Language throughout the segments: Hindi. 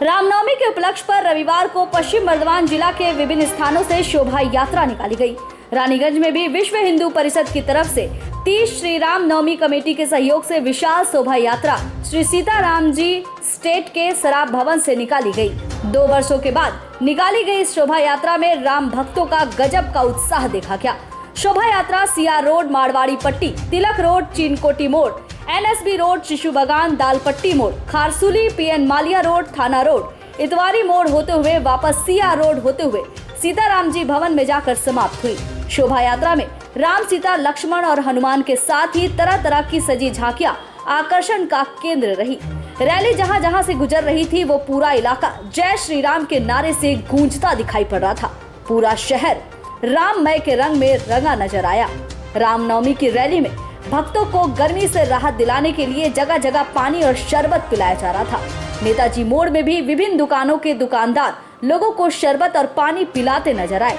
रामनवमी के उपलक्ष्य पर रविवार को पश्चिम बर्धमान जिला के विभिन्न स्थानों से शोभा यात्रा निकाली गई। रानीगंज में भी विश्व हिंदू परिषद की तरफ से 30 श्री राम नवमी कमेटी के सहयोग से विशाल शोभा यात्रा श्री सीताराम जी स्टेट के सराफ भवन से निकाली गई। 2 वर्षों के बाद निकाली गई इस शोभा यात्रा में राम भक्तों का गजब का उत्साह देखा गया। शोभा यात्रा सीआर रोड, मारवाड़ी पट्टी, तिलक रोड, चीनकोटी मोड़, एनएसबी रोड, शिशु बागान, दालपट्टी मोड़, खारसूली, पीएन मालिया रोड, थाना रोड, इतवारी मोड़ होते हुए वापस सीआर रोड होते हुए सीताराम जी भवन में जाकर समाप्त हुई। शोभा यात्रा में राम, सीता, लक्ष्मण और हनुमान के साथ ही तरह तरह की सजी झांकियां आकर्षण का केंद्र रही। रैली जहां जहां से गुजर रही थी वो पूरा इलाका जय श्री राम के नारे से गूंजता दिखाई पड़ रहा था। पूरा शहर राममय के रंग में रंगा नजर आया। रामनवमी की रैली में भक्तों को गर्मी से राहत दिलाने के लिए जगह जगह पानी और शरबत पिलाया जा रहा था। नेताजी मोड़ में भी विभिन्न दुकानों के दुकानदार लोगों को शरबत और पानी पिलाते नजर आए।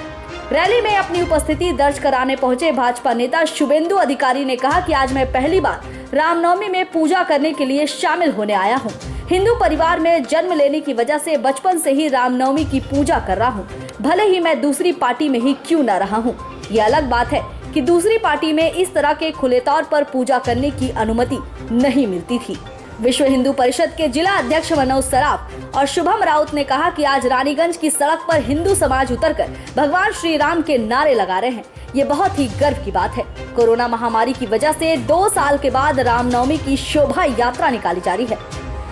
रैली में अपनी उपस्थिति दर्ज कराने पहुंचे भाजपा नेता शुभेंदु अधिकारी ने कहा कि आज मैं पहली बार रामनवमी में पूजा करने के लिए शामिल होने आया हूं। हिंदू परिवार में जन्म लेने की वजह से बचपन से ही रामनवमी की पूजा कर रहा हूं। भले ही मैं दूसरी पार्टी में ही क्यों न रहा हूं। ये अलग बात है कि दूसरी पार्टी में इस तरह के खुले तौर पर पूजा करने की अनुमति नहीं मिलती थी। विश्व हिंदू परिषद के जिला अध्यक्ष मनोज सराफ और शुभम राउत ने कहा कि आज रानीगंज की सड़क पर हिंदू समाज उतरकर भगवान श्री राम के नारे लगा रहे हैं। ये बहुत ही गर्व की बात है। कोरोना महामारी की वजह से 2 साल के बाद रामनवमी की शोभा यात्रा निकाली जा रही है।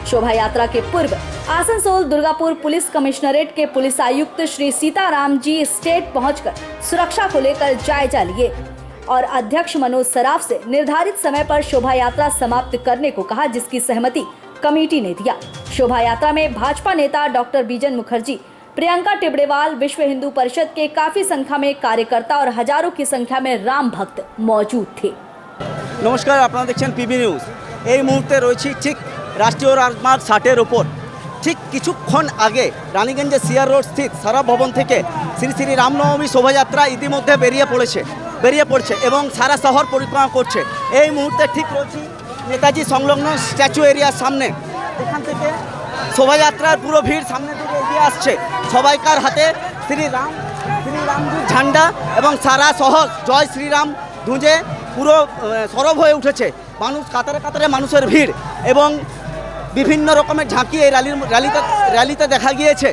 शोभा यात्रा के पूर्व आसनसोल दुर्गापुर पुलिस कमिश्नरेट के पुलिस आयुक्त श्री सीताराम जी स्टेट पहुंचकर सुरक्षा को लेकर जायजा लिए और अध्यक्ष मनोज सराफ से निर्धारित समय पर शोभा यात्रा समाप्त करने को कहा, जिसकी सहमति कमेटी ने दिया। शोभा यात्रा में भाजपा नेता डॉक्टर बीजन मुखर्जी, प्रियंका टिबड़ेवाल, विश्व हिंदू परिषद के काफी संख्या में कार्यकर्ता और हजारों की संख्या में राम भक्त मौजूद थे। नमस्कार, आपनारा देखছেন পিবি নিউজ। এই মুহূর্তে রয়েছি ঠিক রাষ্ট্রীয় রাজমার্গ 60-এর ওপর। ঠিক কিছুক্ষণ আগে রানীগঞ্জের সিআর রোড স্থিত সারা ভবন থেকে শ্রী শ্রী রামনবমী শোভাযাত্রা ইতিমধ্যে বেরিয়ে পড়ছে এবং সারা শহর পরিক্রমা করছে। এই মুহূর্তে ঠিক রয়েছি নেতাজি সংলগ্ন স্ট্যাচু এরিয়ার সামনে। এখান থেকে শোভাযাত্রার পুরো ভিড় সামনে থেকে এগিয়ে আসছে। সবাইকার হাতে শ্রীরামজির ঝান্ডা এবং সারা শহর জয় শ্রীরাম ধুঁজে পুরো সরব হয়ে উঠেছে। মানুষ কাতারে কাতারে মানুষের ভিড় এবং বিভিন্ন রকমের ঝাঁকি এই র্যালিতে দেখা গিয়েছে।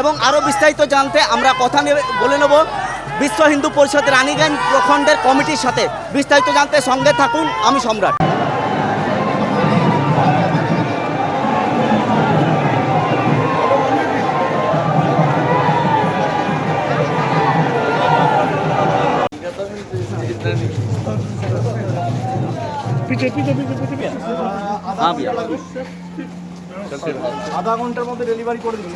এবং আরও বিস্তারিত জানতে আমরা কথা বলে নেব বিশ্ব হিন্দু পরিষদ রানীগঞ্জ প্রখণ্ডের কমিটির সাথে। বিস্তারিত জানতে সঙ্গে থাকুন, আমি সম্রাট। पीछे हाँ भैया, आधा घंटार मध्य डेलिवरी कर दिन।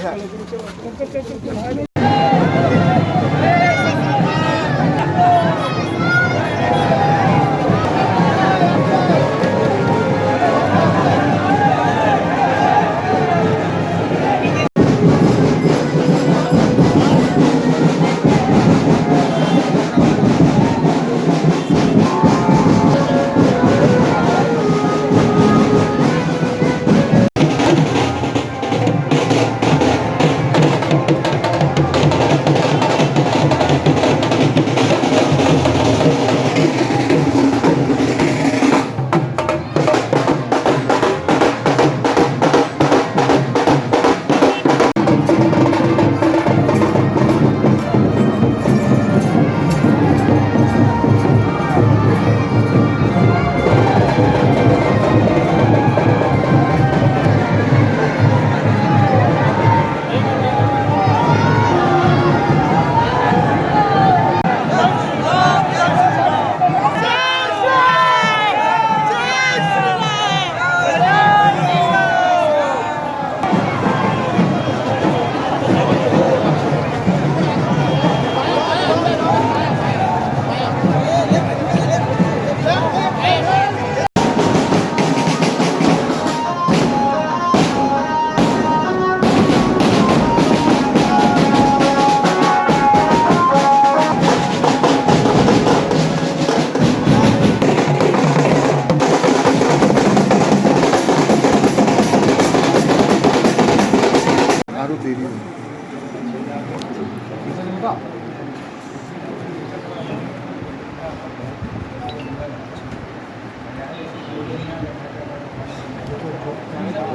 আরও দেরি হবে।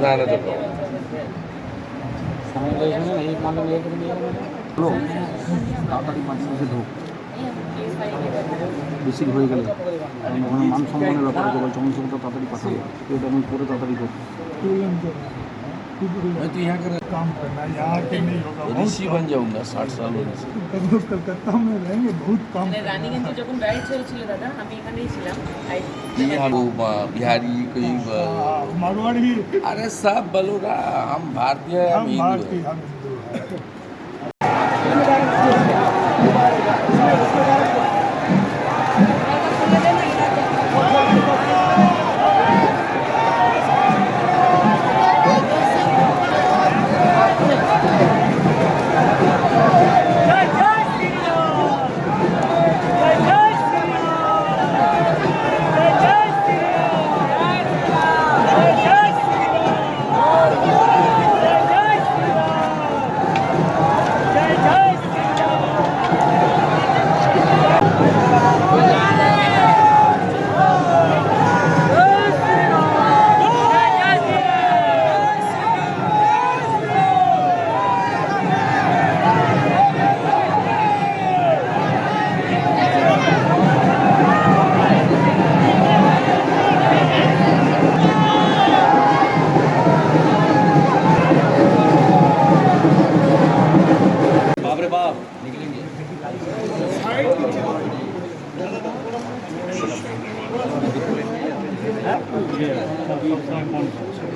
না না তো তাড়াতাড়ি মাঝে ঢোক, বেশি হয়ে গেলে কারণ ওখানে মান সম্মানের ব্যাপার আছে, বলছে অংশটা তাড়াতাড়ি পাঠাবে, এটা আমি করে তাড়াতাড়ি ঢোক। मैं तो यहाँ कर काम करना है, यहाँ के नहीं होगा। ऋषि बन जाऊंगा 60 साल होने से। कभी कलकत्ता में रहेंगे, बहुत काम মানে রানীগঞ্জে যখন রাইড চলছিল দাদা, আমি এখানেই ছিলাম। ये हम बिहारी कोई मारवाड़ी अरे सब बलोरा, हम भारतीय हैं, हम हम हिंदू भारतीय हैं। हम हिंदू हैं।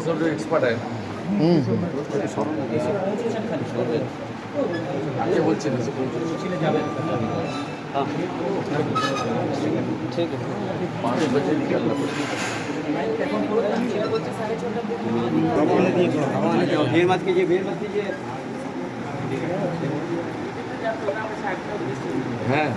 सब लोग एक्सपर्ट है आगे बोलছে না ঠিক আছে 5 बजे निकलना पड़ेगा। भीड़ मत कीजिए, भीड़ मत कीजिए। हैं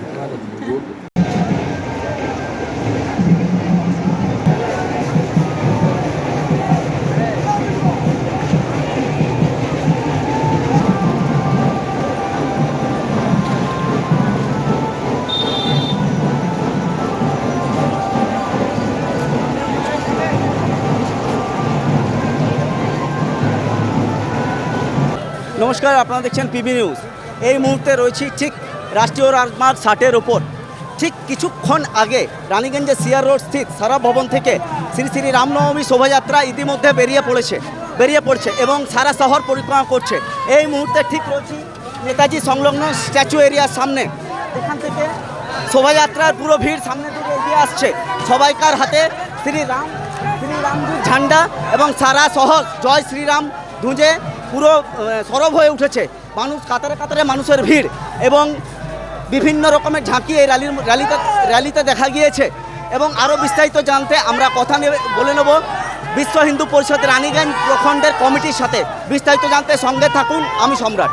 নমস্কার, আপনারা দেখছেন পিবি নিউজ। এই মুহূর্তে রয়েছি ঠিক রাষ্ট্রীয় রাজমার্গ 60-এর ওপর। ঠিক কিছুক্ষণ আগে রানীগঞ্জের সিআর রোড স্থিত সারা ভবন থেকে শ্রী শ্রী রামনবমী শোভাযাত্রা ইতিমধ্যে বেরিয়ে পড়ছে এবং সারা শহর পরিক্রমা করছে। এই মুহূর্তে ঠিক রয়েছি নেতাজি সংলগ্ন স্ট্যাচু এরিয়ার সামনে। এখান থেকে শোভাযাত্রার পুরো ভিড় সামনে থেকে এগিয়ে আসছে। সবাইকার হাতে শ্রীরামজির ঝান্ডা এবং সারা শহর জয় শ্রীরাম ধুঁজে পুরো সরব হয়ে উঠেছে। মানুষ কাতারে কাতারে মানুষের ভিড় এবং বিভিন্ন রকমের ঝাঁকি এই র্যালিতে দেখা গিয়েছে। এবং আরও বিস্তারিত জানতে আমরা কথা বলে নেব বিশ্ব হিন্দু পরিষদ রানীগঞ্জ প্রখণ্ডের কমিটির সাথে। বিস্তারিত জানতে সঙ্গে থাকুন, আমি সম্রাট।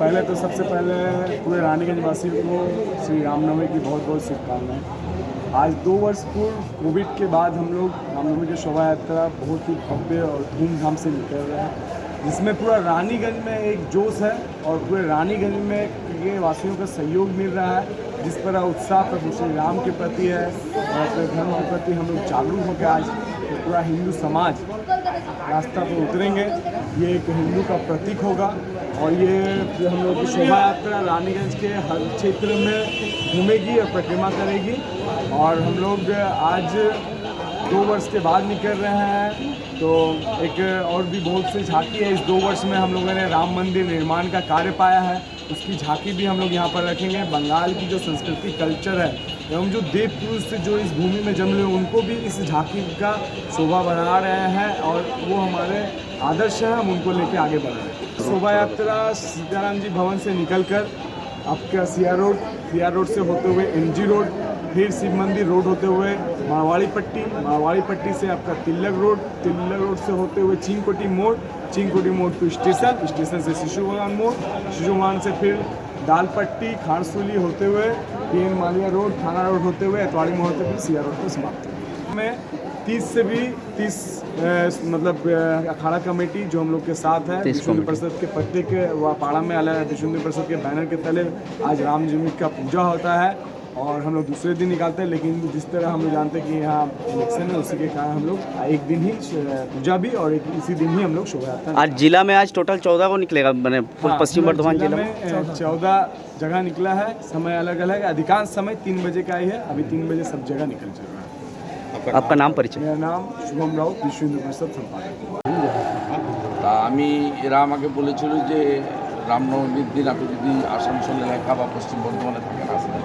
पहले तो सबसे पहले पूरे रानीगंज वासी को श्री रामनवमी की बहुत बहुत शुभकामनाएं। आज 2 वर्ष पूर्व कोविड के बाद हम लोग रामनवमी की शोभा यात्रा बहुत ही भव्य और धूमधाम से निकल रहे हैं, जिसमें पूरा रानीगंज में एक जोश है और पूरे रानीगंज में के वासियों का सहयोग मिल रहा है। जिस तरह उत्साह प्रभु श्री राम के प्रति है और अपने धर्म के प्रति हम लोग जागरूक होकर आज तो पूरा हिंदू समाज रास्ता पर उतरेंगे। ये एक हिंदू का प्रतीक होगा और ये हम लोग की शोभा यात्रा रानीगंज के हर क्षेत्र में घूमेगी और परिक्रमा करेगी। और हम लोग आज 2 वर्ष के बाद निकल रहे हैं, तो एक और भी बहुत सी झांकी है। इस 2 वर्ष में हम लोगों ने राम मंदिर निर्माण का कार्य पाया है, उसकी झांकी भी हम लोग यहाँ पर रखेंगे। बंगाल की जो संस्कृति कल्चर है एवं जो देव पुरुष जो इस भूमि में जन्मे उनको भी इस झांकी का शोभा बना रहे हैं और वो हमारे आदर्श हैं, हम उनको लेके आगे बढ़ रहे हैं। शोभा यात्रा सीताराम जी भवन से निकलकर आपका सीआर रोड से होते हुए MG रोड, फिर शिव मंदिर रोड होते हुए मारवाड़ी पट्टी से आपका तिलक रोड से होते हुए चिंकोटी मोड़ टू स्टेशन से शिशु भगवान से फिर दालपट्टी खारसूली होते हुए PN मालिया रोड, थाना रोड होते हुए एतवाड़ी मोड़ से फिर सीआर रोड पर समाप्त होगा। हमें 30 मतलब अखाड़ा कमेटी जो हम लोग के साथ है, विश्व हिंदू परिषद के प्रत्येक पाड़ा में अलग विश्व हिंदू परिषद के बैनर के तले आज राम जन्म का पूजा होता है और हम लोग दूसरे दिन निकालते हैं। लेकिन जिस तरह हम लोग जानते हैं कि यहाँ इलेक्शन है, उसी के कारण हम लोग एक दिन ही पूजा भी और इसी दिन ही हम लोग शोभा यात्रा। आज जिला में आज टोटल 14 को निकलेगा, मैंने पश्चिम बर्धमान जिला में 14 जगह निकला है। समय अलग अलग है, अधिकांश समय 3 बजे का ही है। अभी 3 बजे सब जगह निकल चुका है। आपका नाम परिचय? मेरा नाम শুভম রাও, বিশ্ব হিন্দু পরিষদ সম্পাদক। তা আমি এর আমাকে বলেছিল যে রামনবমীর দিন আপনি যদি আসানসোল এলাকা বা পশ্চিম বর্ধমানে থাকেন আসবেন,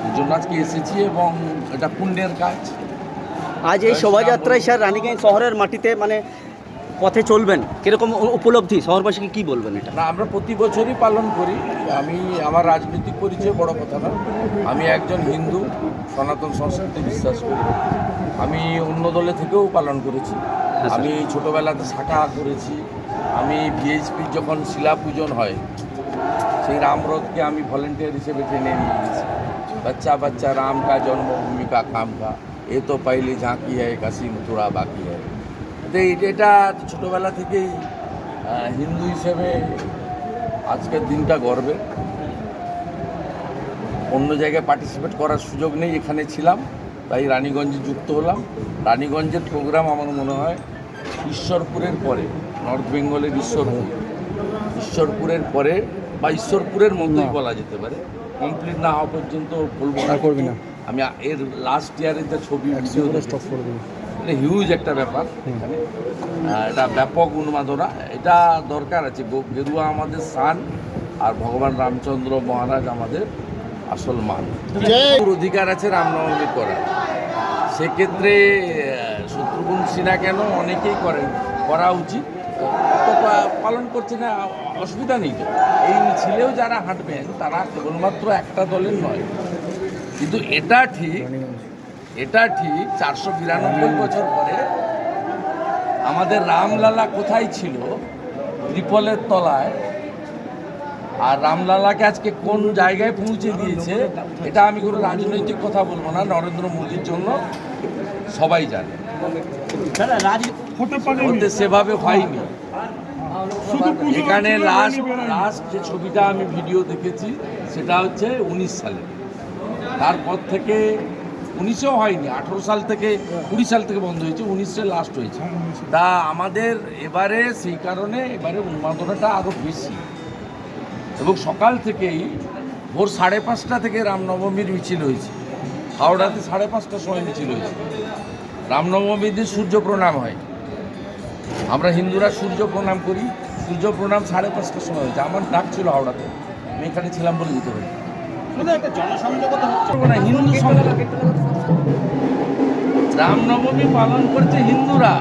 এই জন্য আজকে এসেছি এবং এটা পুণ্যের কাজ। আজ এই শোভাযাত্রায় স্যার রানীগঞ্জ শহরের মাটিতে মানে পথে চলবেন, কিরকম উপলব্ধি শহরবাসীকে কি বলবেন এটা? না, আমরা প্রতি বছরই পালন করি। আমি আমার রাজনৈতিক পরিচয় বড় কথা না, আমি একজন হিন্দু, সনাতন সংস্কৃতি বিশ্বাস করি। আমি অন্য দলে থেকেও পালন করেছি। আমি ছোটোবেলাতে শাখা করেছি। আমি ভিএইচপির যখন শিলা পূজন হয় সেই রামরথকে আমি ভলেন্টিয়ার হিসেবে টেনে নিয়ে গেছি। বাচ্চা বাচ্চা রাম কা জন্মভূমি কা কাম কা এ তো পাইলে ঝাঁকি হয় কাশিম তোরা বাকি হয়। তো এটা ছোটোবেলা থেকেই হিন্দু হিসেবে আজকের দিনটা গর্বের। অন্য জায়গায় পার্টিসিপেট করার সুযোগ নেই, এখানে ছিলাম তাই রানীগঞ্জে যুক্ত হলাম। রানীগঞ্জের প্রোগ্রাম আমার মনে হয় ঈশ্বরপুরের পরে, নর্থ বেঙ্গলের ঈশ্বরপুরের পরে বা ঈশ্বরপুরের মতোই বলা যেতে পারে। কমপ্লিট না হওয়া পর্যন্ত বলবো না। আমি এর লাস্ট ইয়ারের যে ছবি ভিডিও এটা হিউজ একটা ব্যাপার, এটা ব্যাপক উন্মাদনা, এটা দরকার আছে। গেরুয়া আমাদের শান আর ভগবান রামচন্দ্র মহারাজ আমাদের আসল মান। অধিকার আছে রামনবমী করার, সেক্ষেত্রে শত্রুঘ্ন সিনহা কেন অনেকেই করা উচিত, তো পালন করছে না, অসুবিধা নেই। এই মিছিলেও যারা হাঁটবেন তারা কেবলমাত্র একটা দলের নয়, কিন্তু এটা ঠিক 492 বছর পরে আমাদের রামলালা কোথায় ছিল? ত্রিপলের তলায়। আর রামলালাকে আজকে কোন জায়গায় পৌঁছে দিয়েছে, এটা আমি কোনো রাজনৈতিক কথা বলবো না, নরেন্দ্র মোদীর জন্য সবাই জানে। হতে সেভাবে হয়নি। এখানে লাস্ট যে ছবিটা আমি ভিডিও দেখেছি সেটা হচ্ছে 19 সালে। তারপর থেকে 19-এও হয়নি, 18 সাল থেকে 20 সাল থেকে বন্ধ হয়েছে, 19-এ লাস্ট হয়েছে। তা আমাদের এবারে সেই কারণে এবারে উন্মাদনাটা আরও বেশি। এবং সকাল থেকেই ভোর 5:30 থেকে রামনবমীর মিছিল হয়েছে। হাওড়াতে 5:30টার সময় মিছিল হয়েছে। রামনবমীর দিন সূর্য প্রণাম হয়, আমরা হিন্দুরা সূর্য প্রণাম করি। সূর্য প্রণাম 5:30টার সময় হয়েছে। আমার ডাক ছিল হাওড়াতে, আমি এখানে ছিলাম বলে যেতে পারি। হিন্দু রামনবমী পালন করছে হিন্দুরা,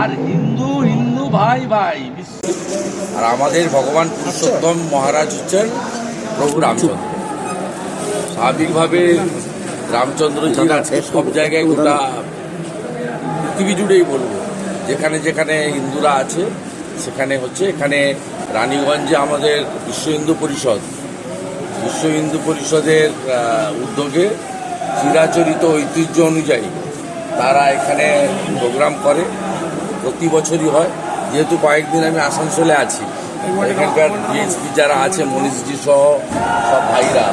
আর হিন্দু ভাই ভাই। আর আমাদের ভগবান পুরুষোত্তম মহারাজ হচ্ছেন প্রভু রামচন্দ্র। স্বাভাবিকভাবে রামচন্দ্রজি আজকে সব জায়গায় গোটা পৃথিবী জুড়েই বলবো, যেখানে যেখানে হিন্দুরা আছে সেখানে হচ্ছে, এখানে রানীগঞ্জে আমাদের বিশ্ব হিন্দু পরিষদের উদ্যোগে চিরাচরিত ঐতিহ্য অনুযায়ী তারা এখানে প্রোগ্রাম করে, প্রতি বছরই হয়। যেহেতু কয়েকদিন আমি আসানসোলে আছি, এখানকার বিএসপি যারা আছে মনীষজি সহ সব ভাইরা,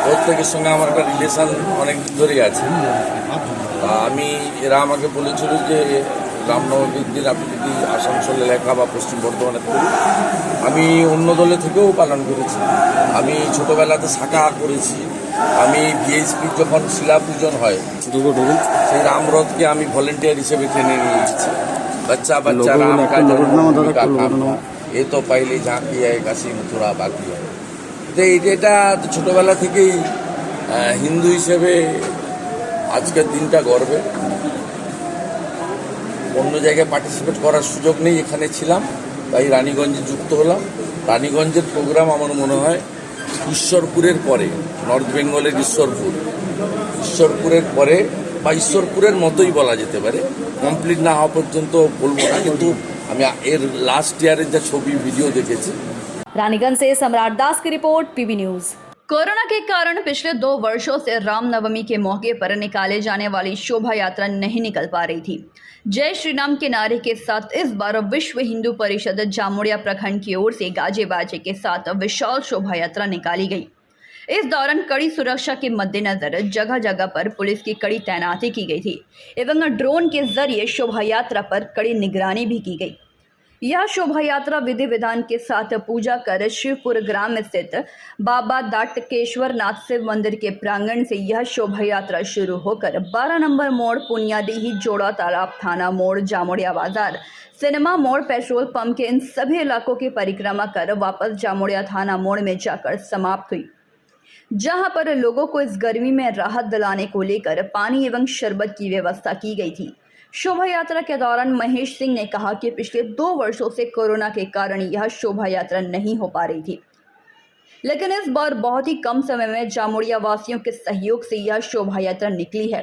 প্রত্যেকের সঙ্গে আমার একটা রিলেশন অনেক দিন ধরেই আছে। এরা আমাকে বলেছিল যে রামনবমীর দিন আপনি যদি আসানসোল এলাকা বা পশ্চিম বর্ধমানে করি। আমি অন্য দলে থেকেও পালন করেছি। আমি ছোটোবেলাতে শাখা করেছি। আমি বিএসপির যখন শিলা পূজন হয় সেই রামরথকে আমি ভলেন্টিয়ার হিসেবে টেনে নিয়ে এসেছি। বাচ্চা রাম কা জন্ম এ তো পাইলে ঝাঁকি হয় কাশি মথুরা বাকি হয়। এটা ছোটোবেলা থেকেই হিন্দু হিসেবে আজকের দিনটা গর্বে। অন্য জায়গায় পার্টিসিপেট করার সুযোগ নেই, এখানে ছিলাম তাই রানীগঞ্জে যুক্ত হলাম। রানীগঞ্জের প্রোগ্রাম আমার মনে হয় ঈশ্বরপুরের পরে, নর্থ বেঙ্গলের ঈশ্বরপুরের পরে বা ঈশ্বরপুরের মতোই বলা যেতে পারে। কমপ্লিট না হওয়া পর্যন্ত বলবো না, কিন্তু আমি এর লাস্ট ইয়ারের যা ছবি ভিডিও দেখেছি। रानीगंज से सम्राट दास की रिपोर्ट, पीबी न्यूज। कोरोना के कारण पिछले 2 वर्षों से रामनवमी के मौके पर निकाले जाने वाली शोभा यात्रा नहीं निकल पा रही थी। जय श्री राम के नारे के साथ इस बार विश्व हिंदू परिषद जामुड़िया प्रखंड की ओर से गाजे बाजे के साथ विशाल शोभा यात्रा निकाली गई। इस दौरान कड़ी सुरक्षा के मद्देनजर जगह जगह पर पुलिस की कड़ी तैनाती की गई थी एवं ड्रोन के जरिए शोभा यात्रा पर कड़ी निगरानी भी की गई। यह शोभा यात्रा विधि विधान के साथ पूजा कर शिवपुर ग्राम स्थित बाबा दाटकेश्वरनाथ शिव मंदिर के प्रांगण से यह शोभा यात्रा शुरू होकर 12 नंबर मोड़, पुनियादीही, जोड़ा तालाब, थाना मोड़, जामुड़िया बाजार, सिनेमा मोड़, पेट्रोल पंप के इन सभी इलाकों की परिक्रमा कर वापस जामुड़िया थाना मोड़ में जाकर समाप्त हुई, जहां पर लोगों को इस गर्मी में राहत दिलाने को लेकर पानी एवं शरबत की व्यवस्था की गई थी। शोभा यात्रा के दौरान महेश सिंह ने कहा कि पिछले 2 वर्षों से कोरोना के कारण यह शोभा यात्रा नहीं हो पा रही थी, लेकिन इस बार बहुत ही कम समय में जामुड़िया वासियों के सहयोग से यह शोभा यात्रा निकली है।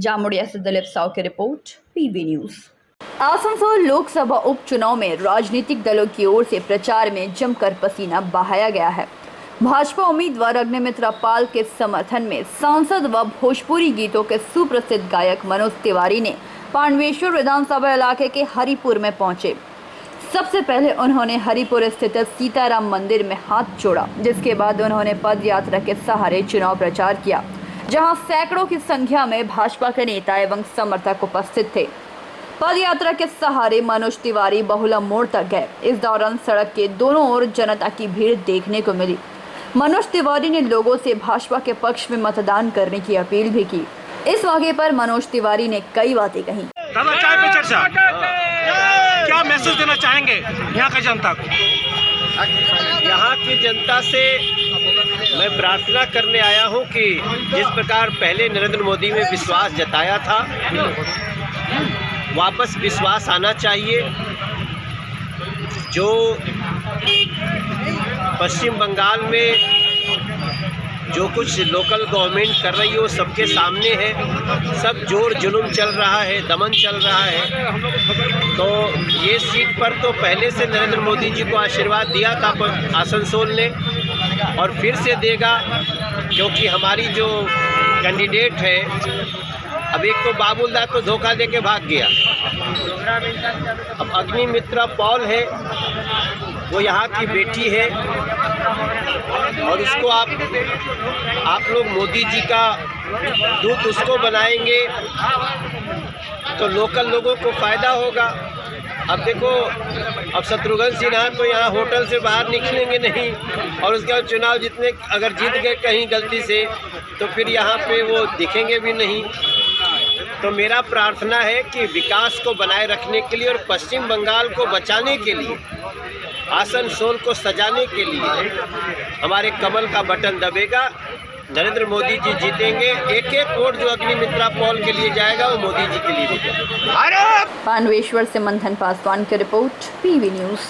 जामुड़िया से दिलीप साव की report, PB news. Asansol Lok Sabha उपचुनाव में राजनीतिक दलों की ओर से प्रचार में जमकर पसीना बहाया गया है। भाजपा उम्मीदवार अग्निमित्रा पाल के समर्थन में सांसद व भोजपुरी गीतों के सुप्रसिद्ध गायक मनोज तिवारी ने पांडवेश्वर विधानसभा इलाके के हरिपुर में पहुंचे। सबसे पहले उन्होंने हरिपुर स्थित सीताराम मंदिर में हाथ जोड़ा, जिसके बाद उन्होंने पद यात्रा के सहारे चुनाव प्रचार किया। जहां सैकड़ों की संख्या में भाजपा के नेता एवं समर्थक उपस्थित थे। पद यात्रा के सहारे मनोज तिवारी बहुला मोड़ तक गए। इस दौरान सड़क के दोनों ओर जनता की भीड़ देखने को मिली। मनोज तिवारी ने लोगों से भाजपा के पक्ष में मतदान करने की अपील भी की। इस मौके पर मनोज तिवारी ने कई बातें कही। दादा, चाय पे चर्चा, क्या मैसेज देना चाहेंगे यहाँ की जनता को? यहाँ की जनता से मैं प्रार्थना करने आया हूँ कि जिस प्रकार पहले नरेंद्र मोदी में विश्वास जताया था, वापस विश्वास आना चाहिए। जो पश्चिम बंगाल में जो कुछ लोकल गवर्नमेंट कर रही है वो सबके सामने है। सब जोर जुलूम चल रहा है, दमन चल रहा है। तो ये सीट पर तो पहले से नरेंद्र मोदी जी को आशीर्वाद दिया था आसनसोल ने, और फिर से देगा, क्योंकि हमारी जो कैंडिडेट है, अब एक तो बाबुलदा तो धोखा देके भाग गया, अब अग्निमित्रा पॉल है, वो यहाँ की बेटी है, और उसको आप लोग मोदी जी का दूत उसको बनाएंगे तो लोकल लोगों को फ़ायदा होगा। अब देखो, अब शत्रुघ्न सिन्हा तो यहाँ होटल से बाहर निकलेंगे नहीं, और उसके बाद चुनाव जीतने अगर जीत गए कहीं गलती से तो फिर यहाँ पे वो दिखेंगे भी नहीं। तो मेरा प्रार्थना है कि विकास को बनाए रखने के लिए और पश्चिम बंगाल को बचाने के लिए, आसनसोल को सजाने के लिए हमारे कमल का बटन दबेगा। नरेंद्र मोदी जी जीतेंगे। एक एक वोट जो अग्निमित्रा पॉल के लिए जाएगा वो मोदी जी के लिए जाएगा। पांडवेश्वर से मंथन पासवान की रिपोर्ट, पीवी न्यूज़।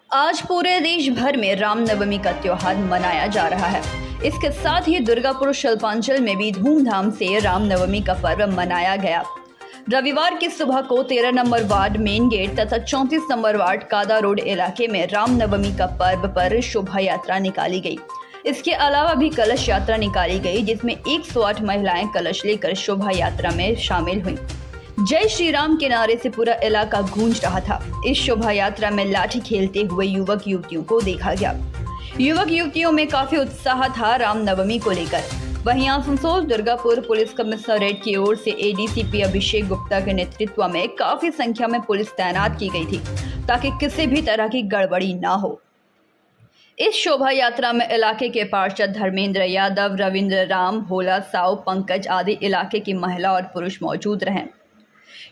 आज पूरे देश भर में रामनवमी का त्योहार मनाया जा रहा है। इसके साथ ही दुर्गापुर शिल्पांचल में भी धूमधाम से रामनवमी का पर्व मनाया गया। रविवार की सुबह को 13 नंबर वार्ड मेन गेट तथा 34 नंबर वार्ड कादा रोड इलाके में रामनवमी का पर्व पर शोभा यात्रा निकाली गई। इसके अलावा भी कलश यात्रा निकाली गई, जिसमें 108 महिलाएं कलश लेकर शोभा यात्रा में शामिल हुईं। जय श्री राम के नारे से पूरा इलाका गूंज रहा था। इस शोभा यात्रा में लाठी खेलते हुए युवक युवतियों को देखा गया। युवक युवतियों में काफी उत्साह था रामनवमी को लेकर। वहीं आसनसोल दुर्गापुर पुलिस कमिश्नरेट की ओर से एडीसीपी अभिषेक गुप्ता के नेतृत्व में काफी संख्या में पुलिस तैनात की गई थी, ताकि किसी भी तरह की गड़बड़ी ना हो। इस शोभा यात्रा में इलाके के पार्षद धर्मेंद्र यादव, रविंद्र राम, भोला साव, पंकज आदि इलाके की महिला और पुरुष मौजूद रहे।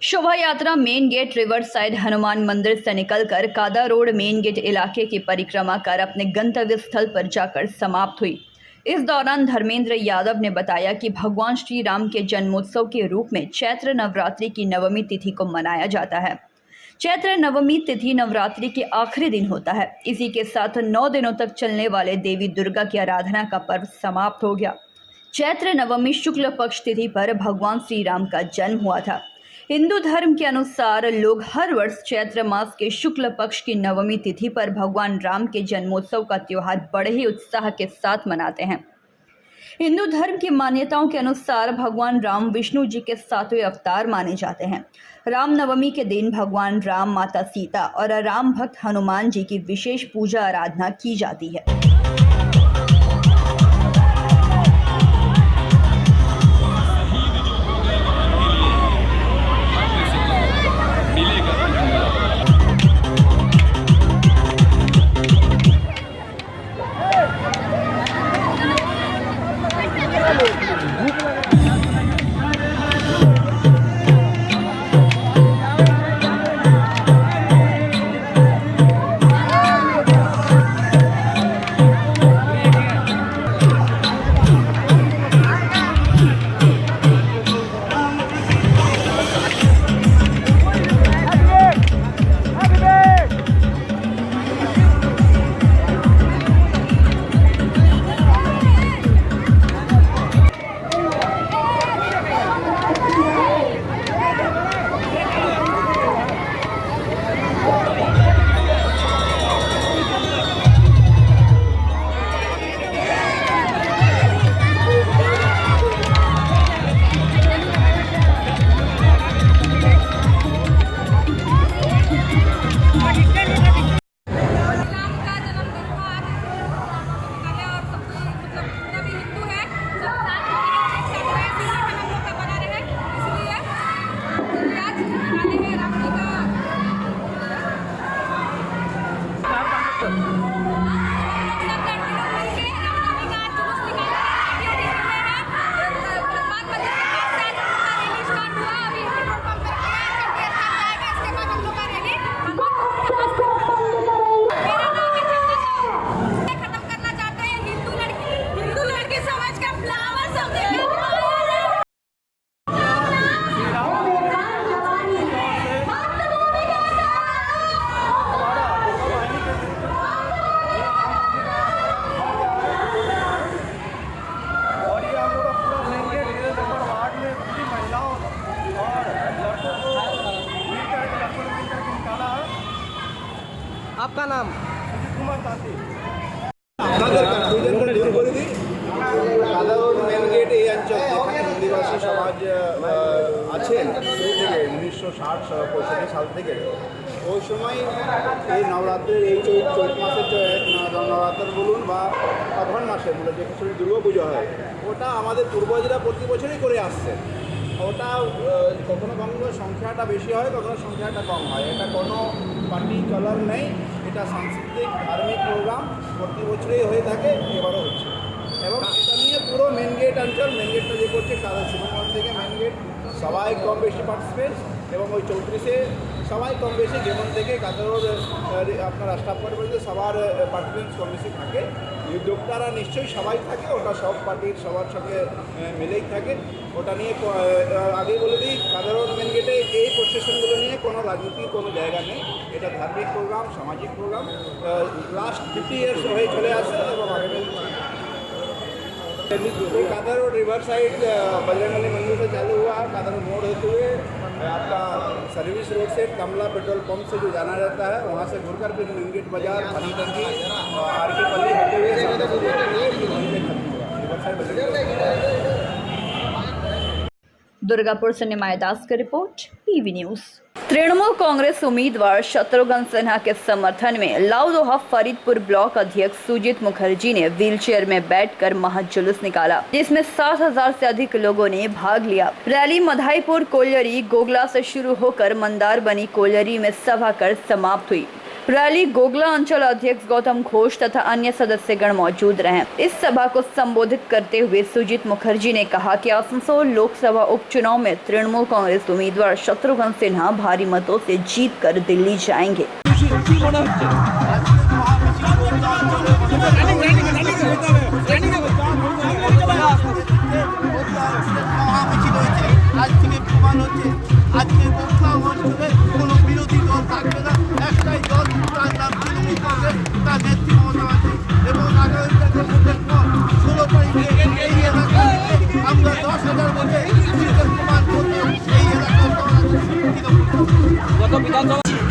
शोभा यात्रा main gate reverse side Hanuman मंदिर से निकलकर कादा रोड मेन गेट इलाके की परिक्रमा कर अपने गंतव्य स्थल पर जाकर समाप्त हुई। इस दौरान धर्मेंद्र यादव ने बताया कि भगवान श्री राम के जन्मोत्सव के रूप में चैत्र नवरात्रि की नवमी तिथि को मनाया जाता है। चैत्र नवमी तिथि नवरात्रि के आखिरी दिन होता है। इसी के साथ 9 दिनों तक चलने वाले देवी दुर्गा की आराधना का पर्व समाप्त हो गया। चैत्र नवमी शुक्ल पक्ष तिथि पर भगवान श्री राम का जन्म हुआ था। हिंदू धर्म के अनुसार लोग हर वर्ष चैत्र मास के शुक्ल पक्ष की नवमी तिथि पर भगवान राम के जन्मोत्सव का त्योहार बड़े ही उत्साह के साथ मनाते हैं। हिंदू धर्म की मान्यताओं के अनुसार भगवान राम विष्णु जी के 7वें अवतार माने जाते हैं। रामनवमी के दिन भगवान राम, माता सीता और राम भक्त हनुमान जी की विशेष पूजा आराधना की जाती है। आपका नाम? সাধারণ মেন গেট এই অঞ্চল যেখানে হিন্দিভাষী সমাজ আছেন শুরু থেকে 1960-65 সাল থেকে ওই সময় এই নবরাত্রির এই চৈত মাসের নবরাত্রি বলুন বা অঘ্রাণ মাসে বলে যে সময় দুর্গা পুজো হয় ওটা আমাদের পূর্বজরা প্রতি বছরই করে আসছে। ওটা কখনো কখনো সংখ্যাটা বেশি হয়, কখনো সংখ্যাটা কম হয়। এটা কোনো পার্টি কালার নেই, এটা সাংস্কৃতিক ধার্মিক প্রোগ্রাম প্রতি বছরই হয়ে থাকে, এবারও হচ্ছে। এবং এটা নিয়ে পুরো মেন গেট অঞ্চল, মেন গেটটা যে করছে শিবমোহন থেকে মেন গেট সবাই কম বেশি পার্টিসিপেট, এবং ওই 34-এ সবাই কম বেশি যেমন থেকে কাতারোর আপনার স্টাফ পরিবারে সবার পার্টিসিপেন্স কম বেশি থাকে। উদ্যোক্তারা নিশ্চয়ই সবাই থাকে, ওটা সব পার্টির সবার সঙ্গে মিলেই থাকে। ওটা নিয়ে আগেই বলে দিই, সাধারণ মেন গেটে এই প্রসেশনগুলো নিয়ে কোনো রাজনীতির কোনো জায়গা নেই। এটা ধার্মিক প্রোগ্রাম, সামাজিক প্রোগ্রাম, লাস্ট 50 ইয়ার্স হয়ে চলে আসে এবং আগামী कादर रिवर साइड बजरंगबली मंदिर से चालू हुआ, कादर मोड़ होते हुए आपका सर्विस रोड से कमला पेट्रोल पंप से जो जाना रहता है वहाँ से घुरकर फिर मेन गेट बाजार पानी टंकी आर के पल्ली होते हुए वहीं पे खत्म हुआ रिवर साइड बजरंगबली। दुर्गापुर से निमाय दास की report, PV news. Trinamool Congress उम्मीदवार शत्रुघ्न सिन्हा के समर्थन में लाउदोहा फरीदपुर ब्लॉक अध्यक्ष सुजीत मुखर्जी ने व्हीलचेयर में बैठकर महाजुलूस निकाला, जिसमें 60,000 से अधिक लोगों ने भाग लिया। रैली मधाईपुर कोल्लरी गोगला से शुरू होकर मंदार बनी कोल्लरी में सभा कर समाप्त हुई। रैली गोगला अंचल अध्यक्ष गौतम घोष तथा अन्य सदस्यगण मौजूद रहे। इस सभा को संबोधित करते हुए सुजीत मुखर्जी ने कहा कि आसनसोल लोकसभा उपचुनाव में तृणमूल कांग्रेस उम्मीदवार शत्रुघ्न सिन्हा भारी मतों से जीत कर दिल्ली जाएंगे।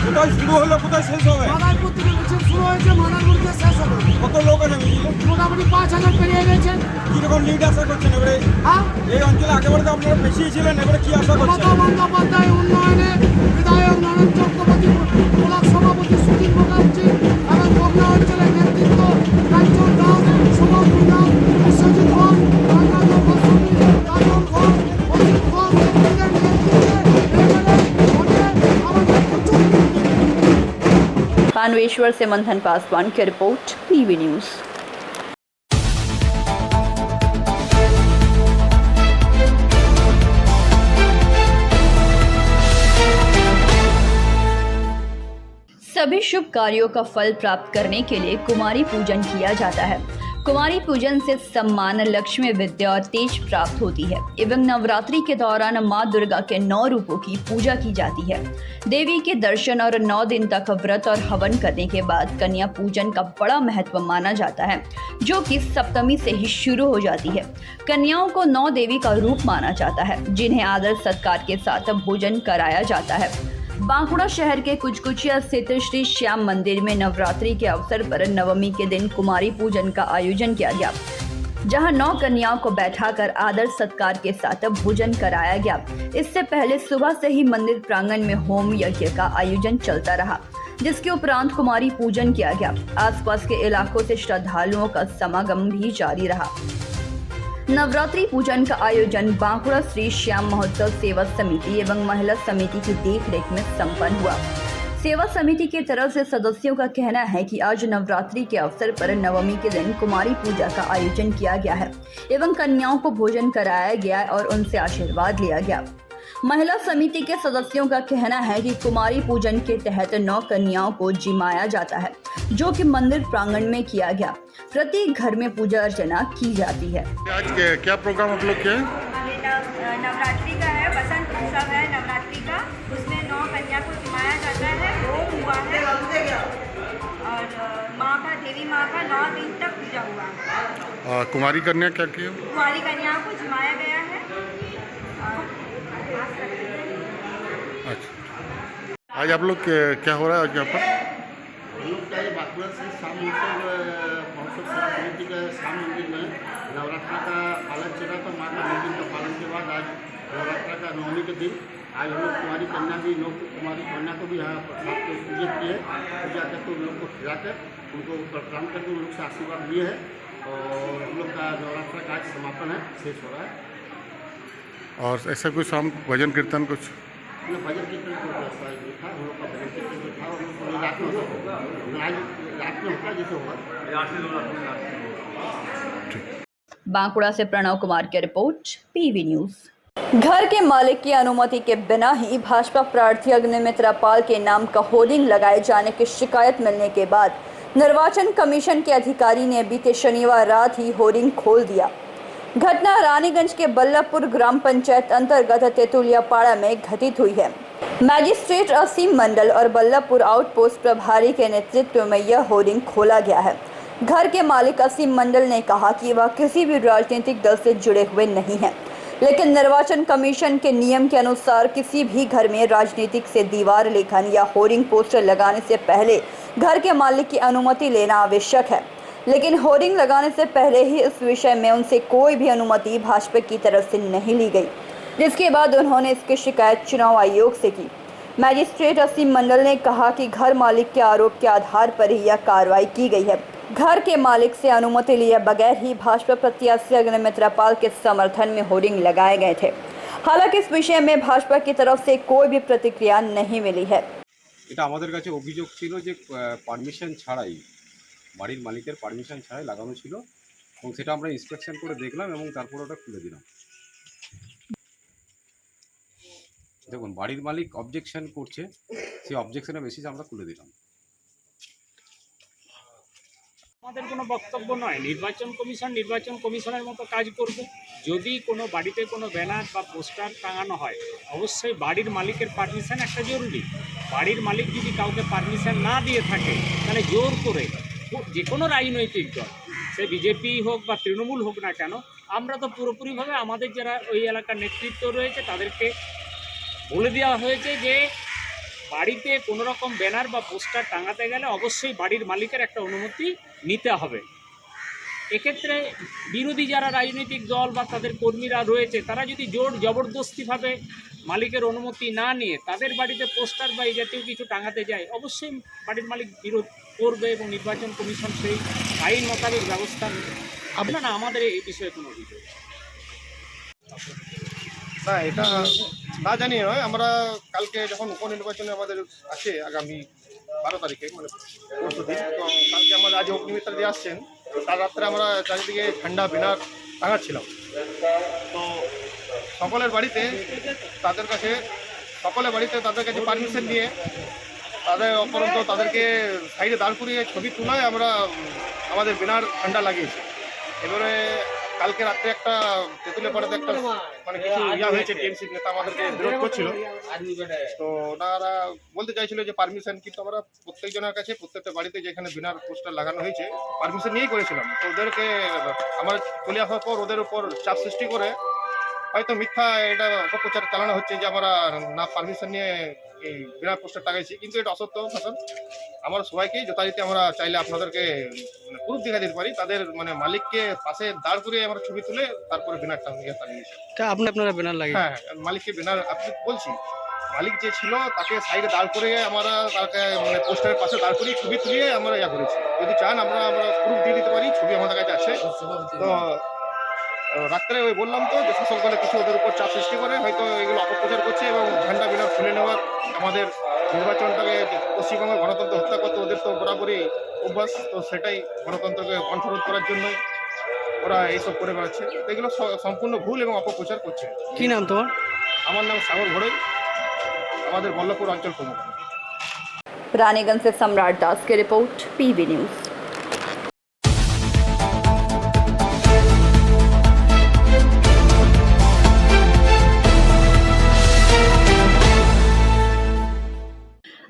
কোথায় শুরু হলো, কোথায় শেষ হবে? মাদারপুর থেকে মিছিল শুরু হয়েছে, মাদারপুর থেকে শেষ হবে। কত লোক আছে মিছিলে? মোটামুটি 5,000 পেরিয়ে গেছে। কিরকম লিড আশা করছেন এবারে? হ্যাঁ, এই অঞ্চলে আগেবারে তো আপনারা বেশি ছিলেন, এবারে কি আশা করছেন? মমতা বন্দ্যোপাধ্যায় উন্নয়নে বিধায়ক নরেন চক্রবর্তী, ব্লক সভাপতি সুজিত মুখার্জি এবং গোগলা অঞ্চলের নেতৃত্ব কাঞ্চন দাস, সুমন দাস, বিশ্বজিৎ ঘোষ, কাজল ঘোষ, কাজল ঘোষ, অজিত ঘোষ এদের पानवेश्वर से मंथन पासवान की रिपोर्ट, पीवी न्यूज। सभी शुभ कार्यों का फल प्राप्त करने के लिए कुमारी पूजन किया जाता है। कुमारी पूजन से सम्मान, लक्ष्मी, विद्या और तेज प्राप्त होती है एवं नवरात्रि के दौरान मां दुर्गा के 9 रूपों की पूजा की जाती है। देवी के दर्शन और 9 दिन तक व्रत और हवन करने के बाद कन्या पूजन का बड़ा महत्व माना जाता है, जो कि सप्तमी से ही शुरू हो जाती है। कन्याओं को 9 देवी का रूप माना जाता है, जिन्हें आदर सत्कार के साथ भोजन कराया जाता है। बांकुड़ा शहर के कुचकुचिया स्थित श्री श्याम मंदिर में नवरात्रि के अवसर पर नवमी के दिन कुमारी पूजन का आयोजन किया गया, जहां 9 कन्याओं को बैठाकर आदर सत्कार के साथ भोजन कराया गया। इससे पहले सुबह से ही मंदिर प्रांगण में होम यज्ञ का आयोजन चलता रहा, जिसके उपरांत कुमारी पूजन किया गया। आसपास के इलाकों से श्रद्धालुओं का समागम भी जारी रहा। नवरात्रि पूजन का आयोजन बांकुड़ा श्री श्याम महोत्सव सेवा समिति एवं महिला समिति की देखरेख में संपन्न हुआ। सेवा समिति की तरफ से सदस्यों का कहना है कि आज नवरात्रि के अवसर पर नवमी के दिन कुमारी पूजा का आयोजन किया गया है एवं कन्याओं को भोजन कराया गया और उनसे आशीर्वाद लिया गया। महिला समिति के सदस्यों का कहना है कि कुमारी पूजन के तहत 9 कन्याओं को जिमाया जाता है, जो कि मंदिर प्रांगण में किया गया। प्रत्येक घर में पूजा अर्चना की जाती है। आज क्या प्रोग्राम आप लोग किया है? नवरात्रि का है, बसंत उत्सव है नवरात्रि का, उसमें 9 कन्या को जिमाया जाता है, होम हुआ है और माँ का, देवी माँ का 9 दिन तक पूजा हुआ। कुमारी कन्या क्या की? कुमारी कन्याओं को जिमाया गया है। अच्छा, आज आप लोग क्या हो रहा है आज यहाँ पर? बांकुड़ा श्री श्याम महोत्सव सेवा समिति के श्याम मंदिर में नवरात्र का पालन चला। तो माँ का 9 दिन का पालन के बाद आज नवरात्र का 9वीं के दिन आज हम लोग कुमारी कन्या भी कुमारी कन्या को भी यहाँ प्रसाद को पूजा किए। पूजा करके उन लोग को खिलाकर उनको प्रणाम करके उन लोग से आशीर्वाद लिए है और हम लोग का नवरात्र का आज समापन है, शेष हो रहा है। और ऐसा कुछ शाम भजन कीर्तन कुछ भजन कीर्तन को व्यवस्था नहीं था, हम लोग का भजन कीर्तन जो था वो रात में होता, आज रात में होता जैसे होगा। बांकुड़ा से प्रणव कुमार की रिपोर्ट, पीवी न्यूज। घर के मालिक की अनुमति के बिना ही भाजपा प्रार्थी अग्निमित्रा पाल के नाम का होर्डिंग लगाए जाने की शिकायत मिलने के बाद निर्वाचन कमीशन के अधिकारी ने बीते शनिवार रात ही होर्डिंग खोल दिया। घटना रानीगंज के बल्लभपुर ग्राम पंचायत अंतर्गत तेतुलियापाड़ा में घटित हुई है। मैजिस्ट्रेट असीम मंडल और बल्लभपुर आउटपोस्ट प्रभारी के नेतृत्व में यह होर्डिंग खोला गया है। घर के मालिक असीम मंडल ने कहा कि वह किसी भी राजनीतिक दल से जुड़े हुए नहीं हैं, लेकिन निर्वाचन कमीशन के नियम के अनुसार किसी भी घर में राजनीतिक से दीवार लेखन या होर्डिंग पोस्टर लगाने से पहले घर के मालिक की अनुमति लेना आवश्यक है। लेकिन होर्डिंग लगाने से पहले ही इस विषय में उनसे कोई भी अनुमति भाजपा की तरफ से नहीं ली गई, जिसके बाद उन्होंने इसकी शिकायत चुनाव आयोग से की। मैजिस्ट्रेट असीम मंडल ने कहा कि घर मालिक के आरोप के आधार पर ही यह कार्रवाई की गई है। घर के मालिक से अनुमति लिए बगैर ही भाजपा प्रत्याशी अग्निमित्रा पाल के समर्थन में होर्डिंग लगाए गए थे। हालांकि इस विषय में भाजपा की तरफ से कोई भी प्रतिक्रिया नहीं मिली है। এটা আমাদের কাছে অভিযোগ ছিল যে পারমিশন ছাড়াই বাড়ির মালিকের পারমিশন ছাড়াই লাগানো ছিল এবং সেটা আমরা ইন্সপেকশন করে দেখলাম এবং তারপর ওটা খুলে দিলাম। দেখুন বাড়ির মালিক অবজেকশন করছে, সেই অবজেকশনের বেসিসে আমরা খুলে দিলাম। আমাদের কোনো বক্তব্য নয়, নির্বাচন কমিশনের মতো কাজ করবে। যদি কোনো বাড়িতে কোনো ব্যানার বা পোস্টার টাঙানো হয় অবশ্যই বাড়ির মালিকের পারমিশন একটা জরুরি। বাড়ির মালিক যদি কাউকে পারমিশন না দিয়ে থাকে তাহলে জোর করে যে কোনো রাজনৈতিক দল, সে বিজেপি হোক বা তৃণমূল হোক না কেন, আমরা তো পুরোপুরিভাবে আমাদের যারা ওই এলাকার নেতৃত্ব রয়েছে তাদেরকে বলে দেওয়া হয়েছে যে বাড়িতে কোনো রকম ব্যানার বা পোস্টার টাঙাতে গেলে অবশ্যই বাড়ির মালিকের একটা অনুমতি নিতে হবে। এক্ষেত্রে বিরোধী যারা রাজনৈতিক দল বা তাদের কর্মীরা রয়েছে তারা যদি জোর জবরদস্তিভাবে মালিকের অনুমতি না নিয়ে তাদের বাড়িতে পোস্টার বা এই জাতীয় কিছু টাঙাতে যায় অবশ্যই বাড়ির মালিক বিরোধ করবে এবং নির্বাচন কমিশন সেই আইন মোতাবেক ব্যবস্থা নেবে। আপনারা আমাদের এই বিষয়ে কোনো অভিযোগ না, এটা না জানি নয়। আমরা কালকে যখন উপনির্বাচনে আমাদের আছে আগামী 12 তারিখে, মানে পরশু দিন, তো কালকে আমাদের আজ অগ্নিমিত্রা দিয়ে আসছেন, তার রাত্রে আমরা চারিদিকে ঠান্ডা ব্যানার টাঙাচ্ছিলাম। তো সকলের বাড়িতে তাদের কাছে পারমিশন নিয়ে অপরন্ত তাদেরকে সাইডে দাঁড় করিয়ে ছবি তোলায় আমরা আমাদের ব্যানার ঠান্ডা লাগিয়েছি। এবারে কালকে রাত্রে একটা তেঁতুলিয়াপাড়াতে একটা মানে কিছু হয়েছে, টিএমসি নেতা আমাদেরকে বিরোধ করছিল। তো ওনারা বলতে চাইছিল যে পারমিশন, কিন্তু আমরা প্রত্যেকজনের কাছে প্রত্যেকটা বাড়িতে যেখানে ব্যানার পোস্টার লাগানো হয়েছে পারমিশন নিয়েই করেছিলাম। তো ওদেরকে আমার চলে আসার পর ওদের উপর চাপ সৃষ্টি করে হয়তো মিথ্যা এটা অপপ্রচার চালানো হচ্ছে যে আমরা না পারমিশন নিয়ে এই ব্যানার পোস্টার টাঙাইছি, কিন্তু এটা অসত্য ভাষণ। আমরা সবাইকেই যথারীতি আমরা চাইলে আপনাদেরকে প্রুফ দেখা দিতে পারি, তাদের মানে মালিককে পাশে দাঁড় করে আমরা ছবি তুলে তারপরে ব্যানার টাঙিয়েছি। আপনারা ব্যানার লাগিয়ে? হ্যাঁ, মালিককে ব্যানার আপনি বলছি, মালিক যে ছিল তাকে সাইডে দাঁড় করে আমরা তাকে মানে পোস্টারের পাশে দাঁড় করিয়ে ছবি তুলিয়ে আমরা করেছি। যদি চান আমরা প্রুফ দিয়ে দিতে পারি, ছবি আমাদের কাছে আছে। তো রাত্রে ওই বললাম তো যে শাসক দলে কিছু ওদের উপর চাপ সৃষ্টি করে হয়তো এগুলো অপপ্রচার করছে এবং ঝান্ডা ব্যানার খুলে নেওয়ার আমাদের নির্বাচনটাকে পশ্চিমবঙ্গের গণতন্ত্র হত্যা করতে ওদের তো বরাবরই অভ্যাস। তো সেটাই গণতন্ত্রকে কণ্ঠরোধ করার জন্য ওরা এইসব করে বেড়াচ্ছে। এগুলো সম্পূর্ণ ভুল এবং অপপ্রচার করছে। কি নাম তোমার? আমার নাম সাগর ঘোড়াই, আমাদের বল্লভপুর অঞ্চল প্রमुख। रानीगंज से सम्राट दास की report, PV news.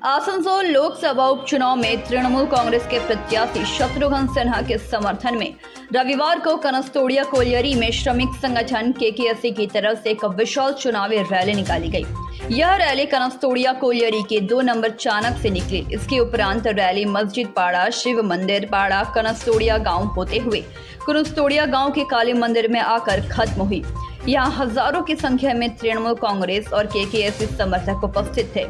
Asansol Lok Sabha उपचुनाव में तृणमूल कांग्रेस के प्रत्याशी शत्रुघ्न सिन्हा के समर्थन में रविवार को कनस्तोड़िया कोलियरी में श्रमिक संगठन केकेएससी की तरफ से एक विशाल चुनावी रैली निकाली गई। यह रैली कनस्तोड़िया कोलियरी के 2 नंबर चाणक से निकली। इसके उपरांत रैली मस्जिद पाड़ा, शिव मंदिर पाड़ा, कनस्तोड़िया गांव होते हुए कनस्तोड़िया गांव के काली मंदिर में आकर खत्म हुई। यहाँ हजारों की संख्या में तृणमूल कांग्रेस और केकेएससी समर्थक उपस्थित थे।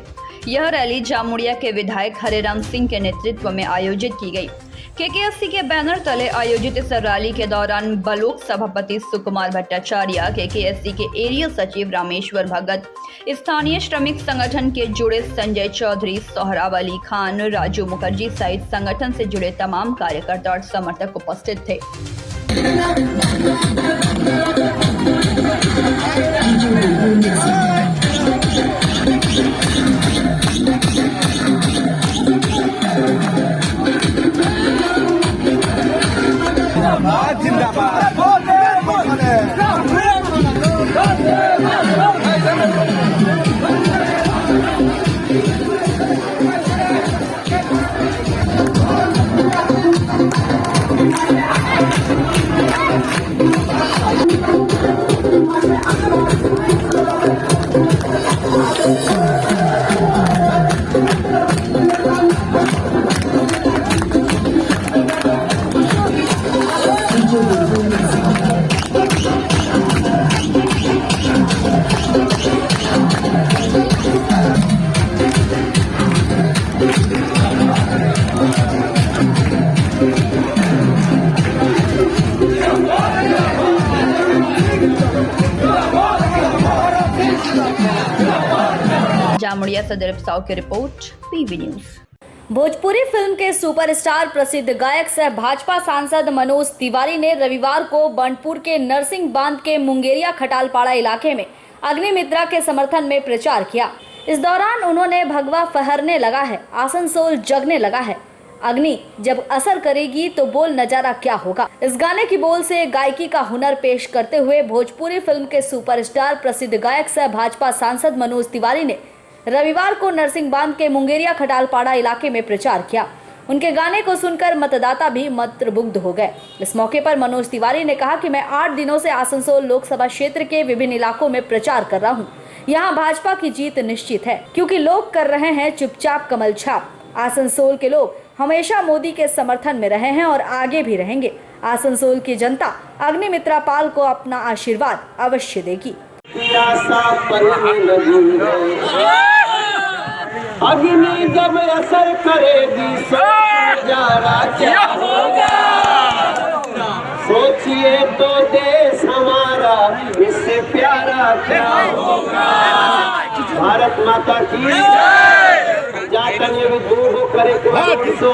यह रैली जामुड़िया के विधायक हरिराम सिंह के नेतृत्व में आयोजित की गई। केकेएससी के बैनर तले आयोजित इस रैली के दौरान ब्लॉक सभापति सुकुमार भट्टाचार्य, केकेएससी के एरिया सचिव रामेश्वर भगत, स्थानीय श्रमिक संगठन के जुड़े संजय चौधरी, सोहराब अली खान, राजू मुखर्जी सहित संगठन से जुड़े तमाम कार्यकर्ता और समर्थक उपस्थित थे। जामुड़िया से दिलीप साव की report, PV news. Bhojpuri film के सुपरस्टार प्रसिद्ध गायक सह भाजपा सांसद मनोज तिवारी ने रविवार को बंडपुर के नरसिंह बांध के मुंगेरिया खटालपाड़ा इलाके में अग्निमित्रा के समर्थन में प्रचार किया। इस दौरान उन्होंने भगवा फहरने लगा है, आसनसोल जगने लगा है, अग्नि जब असर करेगी तो बोल नजारा क्या होगा। इस गाने की बोल से गायकी का हुनर पेश करते हुए भोजपुरी फिल्म के सुपरस्टार प्रसिद्ध गायक सह भाजपा सांसद मनोज तिवारी ने रविवार को नरसिंह बांध के मुंगेरिया खटालपाड़ा इलाके में प्रचार किया। उनके गाने को सुनकर मतदाता भी मंत्रमुग्ध हो गए। इस मौके पर मनोज तिवारी ने कहा कि मैं 8 दिनों से आसनसोल लोकसभा क्षेत्र के विभिन्न इलाकों में प्रचार कर रहा हूं। यहां भाजपा की जीत निश्चित है, क्योंकि लोग कर रहे हैं चुपचाप कमल छाप। आसनसोल के लोग हमेशा मोदी के समर्थन में रहे हैं और आगे भी रहेंगे। आसनसोल की जनता अग्निमित्रा पाल को अपना आशीर्वाद अवश्य देगी। अग्नि जब असर करेगी नजारा क्या होगा। सोचिए तो देश हमारा इससे प्यारा क्या होगा। भारत माता की जाकर ये भी दूर हो करे सो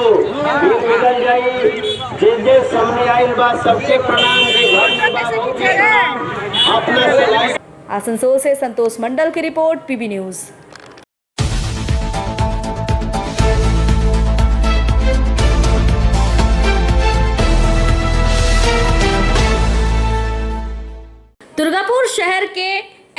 निकल जाई। जे सामने आइल बा सबके प्रणाम दे। अपना आसनसोल से संतोष मंडल की रिपोर्ट, पीबी न्यूज। दुर्गापुर शहर के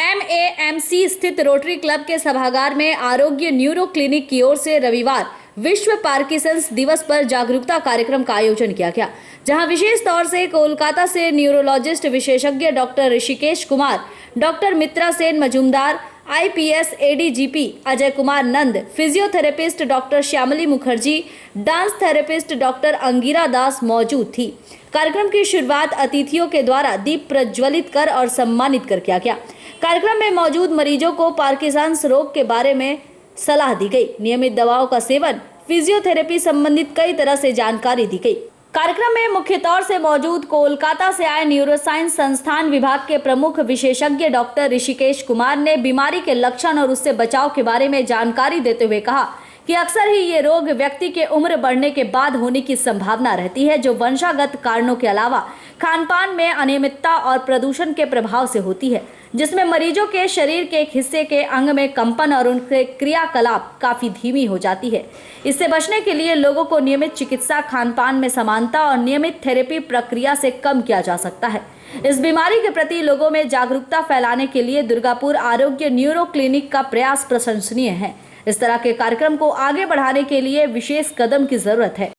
MAMC स्थित रोटरी क्लब के सभागार में आरोग्य न्यूरो क्लिनिक की ओर से रविवार विश्व पार्किंसंस दिवस पर जागरूकता कार्यक्रम का आयोजन किया गया, जहां विशेष तौर से कोलकाता से न्यूरोलॉजिस्ट विशेषज्ञ doctor Rishikesh Kumar, doctor Mitra Sen Majumdar, IPS ADGP Ajay Kumar Nand, physiotherapist doctor Shyamali Mukherjee, dance therapist doctor Angira Das मौजूद थी। कार्यक्रम की शुरुआत अतिथियों के द्वारा दीप प्रज्वलित कर और सम्मानित कर किया गया। कार्यक्रम में मौजूद मरीजों को पार्किंसंस रोग के बारे में सलाह दी गई। नियमित दवाओं का सेवन, फिजियोथेरेपी संबंधित कई तरह से जानकारी दी गई। कार्यक्रम में मुख्य तौर से मौजूद कोलकाता से आए न्यूरोसाइंस संस्थान विभाग के प्रमुख विशेषज्ञ डॉक्टर ऋषिकेश कुमार ने बीमारी के लक्षण और उससे बचाव के बारे में जानकारी देते हुए कहा कि अक्सर ही ये रोग व्यक्ति के उम्र बढ़ने के बाद होने की संभावना रहती है, जो वंशागत कारणों के अलावा खानपान में अनियमितता और प्रदूषण के प्रभाव से होती है, जिसमें मरीजों के शरीर के एक हिस्से के अंग में कंपन और उनके क्रियाकलाप काफी धीमी हो जाती है। इससे बचने के लिए लोगों को नियमित चिकित्सा, खानपान में समानता और नियमित थेरेपी प्रक्रिया से कम किया जा सकता है। इस बीमारी के प्रति लोगों में जागरूकता फैलाने के लिए दुर्गापुर आरोग्य न्यूरो क्लिनिक का प्रयास प्रशंसनीय है। इस तरह के कार्यक्रम को आगे बढ़ाने के लिए विशेष कदम की जरूरत है।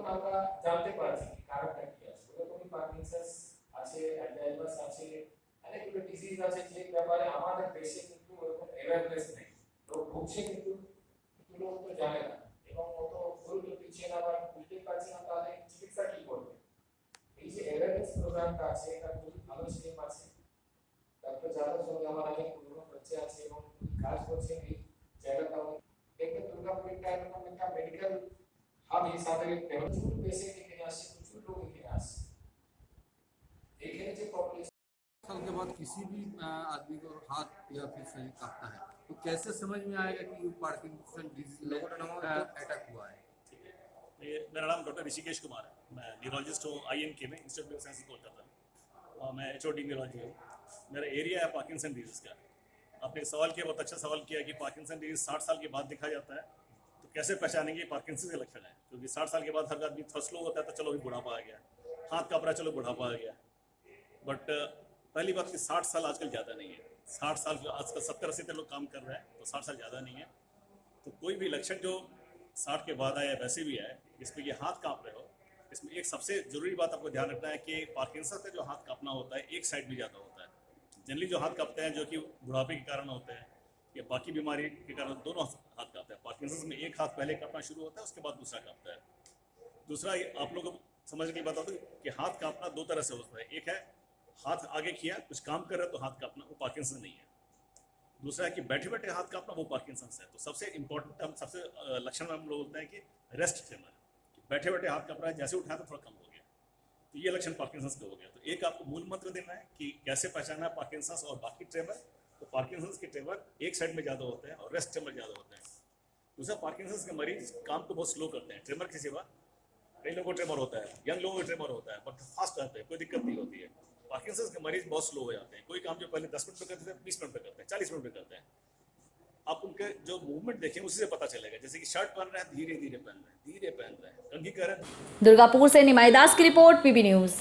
এখন আমরা জানতে পারছি কারণটা কি আছে ওরকমই পার্কিনসন্স আছে অ্যালজাইমার্স আছে অনেকগুলো ডিজিজ আছে যে ব্যাপারে আমাদের দেশে কিন্তু ওরকম অ্যাওয়ারনেস নেই লোক ভুগছে কিন্তু লোক তো জানে না এবং অত গুরুত্ব দিচ্ছে না বা বুঝতে পারছে না তাহলে চিকিৎসা কি করবে এই যে অ্যাওয়ারনেস প্রোগ্রামটা আছে এটা খুবই ভালো স্টেপ আছে ডক্টর যাদব সঙ্গে আমার অনেক পুরনো পরিচয় আছে এবং কাজ করছেন এই জায়গাটা দেখবেন দুর্গাপুরটা এরকম একটা মেডিকেল হাব হিসাবে প্রচুর পেশেন্ট এখানে আসে প্রচুর লোক এখানে আসে এখানে যে পপুলেশন साल के बाद किसी भी आदमी को हाथ या फिर शरीर काटता है तो कैसे समझ में आएगा कि पार्किंसन डिजीज अटैक हुआ है? मेरा नाम डॉक्टर ऋषिकेश कुमार है। मैं न्यूरोलॉजिस्ट हूँ INK में इंस्टीट्यूट ऑफ साइंस कोलकाता में और मैं HOD न्यूरोलॉजी हूँ। मेरा एरिया है पार्किंसन डिजीज का। आपने सवाल किया, बहुत अच्छा सवाल किया कि पार्किंसन डिजीज 60 साल के बाद दिखा जाता है तो कैसे पहचानेंगे पार्किंसन के लक्षण है, क्योंकि 60 साल के बाद हर आदमी थोड़ा स्लो होता है तो चलो अभी बुढ़ापा आ गया, हाथ काँप रहा चलो बुढ़ापा आ गया। बट पहली बात कि 60 साल आजकल ज़्यादा नहीं है। 60 साल आजकल 70-80 तक लोग काम कर रहे हैं तो 60 साल ज़्यादा नहीं है। तो कोई भी लक्षण जो 60 के बाद आया वैसे भी आए जिसमें ये हाथ काँप रहे हो, इसमें एक सबसे ज़रूरी बात आपको ध्यान रखना है कि पार्किंसन का जो हाथ काँपना होता है एक साइड में ज़्यादा होता है। जनरली जो हाथ काँपते हैं जो कि बुढ़ापे के कारण होते हैं या बाकी बीमारी के कारण दोनों हाथ काँपते हैं। पार्किंसन में एक हाथ पहले काँपना शुरू होता है उसके बाद दूसरा काँपता है। दूसरा आप लोग को समझने की बात होती है कि हाथ काँपना दो तरह से होता है। एक है हाथ आगे किया कुछ काम कर रहा है तो हाथ काँपना, वो पार्किंसन नहीं है। दूसरा है कि बैठे बैठे हाथ काँपना, वो पार्किंसन है। तो सबसे इंपॉर्टेंट हम सबसे लक्षण में हम लोग बोलते हैं कि रेस्ट ट्रेमर, बैठे बैठे हाथ काँप रहा है, जैसे उठाया तो थोड़ा कम हो गया, तो ये लक्षण पार्किंसन का हो गया। तो एक आपको मूल मंत्र देना है कि कैसे पहचानना है पार्किंसन और बाकी ट्रेमर। तो पार्किंसन के ट्रेमर एक साइड में ज़्यादा होते हैं और रेस्ट ट्रेमर ज़्यादा होते हैं। दूसरा पार्किंसन के मरीज काम को बहुत स्लो करते हैं। ट्रेमर की सिवा कई लोगों को ट्रेमर होता है, यंग लोगों को ट्रेमर होता है, बट फास्ट करते हैं, कोई दिक्कत नहीं होती है। पार्किंसन के मरीज बहुत स्लो हो जाते हैं। कोई काम जो पहले 10 मिनट में करते थे 20 मिनट में करते हैं, 40 मिनट में करते हैं। आप उनके जो मूवमेंट देखें उसी से पता चलेगा। जैसे कि शर्ट पहन रहे हैं धीरे धीरे पहन रहे हैं, धीरे पहन रहे हैं, कंघी कर रहे हैं। दुर्गापुर से निमाई दास की रिपोर्ट, PB न्यूज़।